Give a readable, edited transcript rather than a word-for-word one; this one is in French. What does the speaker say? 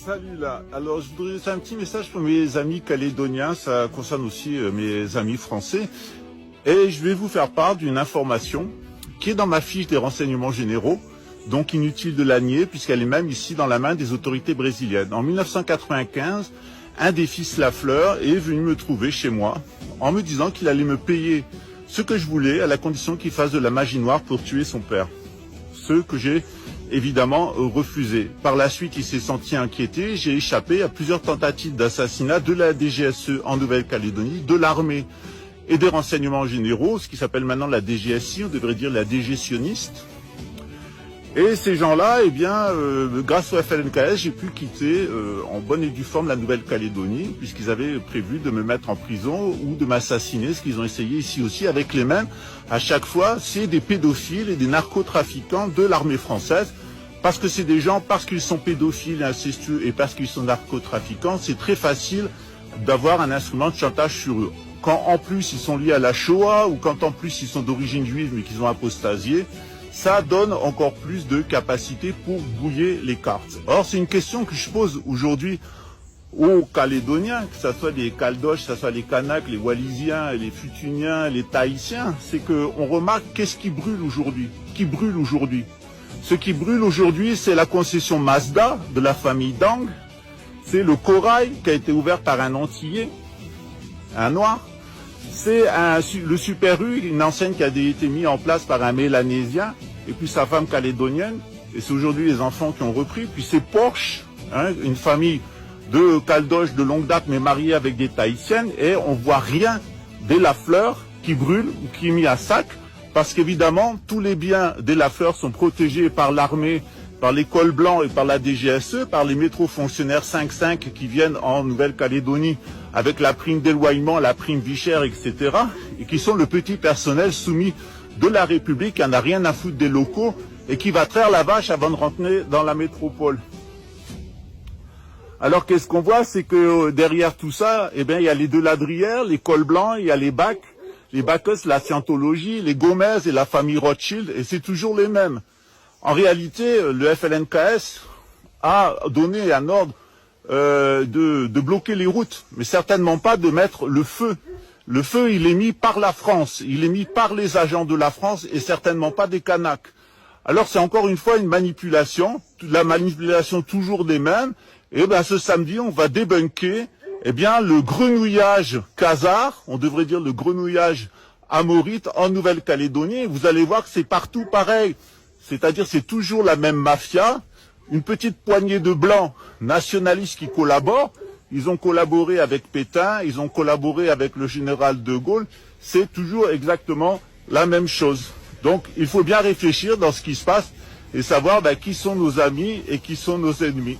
Salut là, alors je voudrais laisser un petit message pour mes amis calédoniens, ça concerne aussi mes amis français. Et je vais vous faire part d'une information qui est dans ma fiche des renseignements généraux, donc inutile de la nier puisqu'elle est même ici dans la main des autorités brésiliennes. En 1995, un des fils Lafleur est venu me trouver chez moi en me disant qu'il allait me payer ce que je voulais à la condition qu'il fasse de la magie noire pour tuer son père. Ce que j'ai évidemment refusé. Par la suite, il s'est senti inquiété. J'ai échappé à plusieurs tentatives d'assassinat de la DGSE en Nouvelle-Calédonie, de l'armée et des renseignements généraux, ce qui s'appelle maintenant la DGSI, on devrait dire la DG sioniste. Et ces gens-là, eh bien, grâce au FLNKS, j'ai pu quitter en bonne et due forme la Nouvelle-Calédonie, puisqu'ils avaient prévu de me mettre en prison ou de m'assassiner, ce qu'ils ont essayé ici aussi avec les mêmes. À chaque fois, c'est des pédophiles et des narcotrafiquants de l'armée française, parce que c'est des gens, parce qu'ils sont pédophiles et incestueux et parce qu'ils sont narcotrafiquants, c'est très facile d'avoir un instrument de chantage sur eux. Quand en plus ils sont liés à la Shoah ou quand en plus ils sont d'origine juive mais qu'ils ont apostasié, ça donne encore plus de capacité pour brouiller les cartes. Or, c'est une question que je pose aujourd'hui aux Calédoniens, que ce soit les Caldoches, que ce soit les Kanaks, les Wallisiens, les Futuniens, les Tahitiens, c'est qu'on remarque qu'est-ce qui brûle aujourd'hui. Ce qui brûle aujourd'hui, c'est la concession Mazda de la famille Dang, c'est le Corail qui a été ouvert par un Antillais, un Noir. C'est le Super U, une enseigne qui a été mise en place par un Mélanésien et puis sa femme calédonienne. Et c'est aujourd'hui les enfants qui ont repris. Puis c'est Porsche, une famille de Caldoches de longue date mais mariée avec des Tahitiennes. Et on voit rien des Lafleur qui brûle ou qui est mis à sac. Parce qu'évidemment, tous les biens des Lafleur sont protégés par l'armée, par les cols blancs et par la DGSE, par les métro-fonctionnaires 5-5 qui viennent en Nouvelle-Calédonie avec la prime d'éloignement, la prime vie chère, etc. et qui sont le petit personnel soumis de la République qui n'en a rien à foutre des locaux et qui va traire la vache avant de rentrer dans la métropole. Alors qu'est-ce qu'on voit, c'est que derrière tout ça, eh bien, il y a les Deladrière, les cols blancs, il y a les Bach, les Bacchus, la Scientologie, les Gomez et la famille Rothschild, et c'est toujours les mêmes. En réalité, le FLNKS a donné un ordre de bloquer les routes, mais certainement pas de mettre le feu. Le feu, il est mis par la France, il est mis par les agents de la France et certainement pas des Kanaks. Alors c'est encore une fois une manipulation, la manipulation toujours des mêmes. Et ben ce samedi, on va débunker le grenouillage khazar, on devrait dire le grenouillage amorite en Nouvelle-Calédonie. Vous allez voir que c'est partout pareil. C'est-à-dire c'est toujours la même mafia, une petite poignée de blancs nationalistes qui collaborent. Ils ont collaboré avec Pétain, ils ont collaboré avec le général de Gaulle. C'est toujours exactement la même chose. Donc il faut bien réfléchir dans ce qui se passe et savoir qui sont nos amis et qui sont nos ennemis.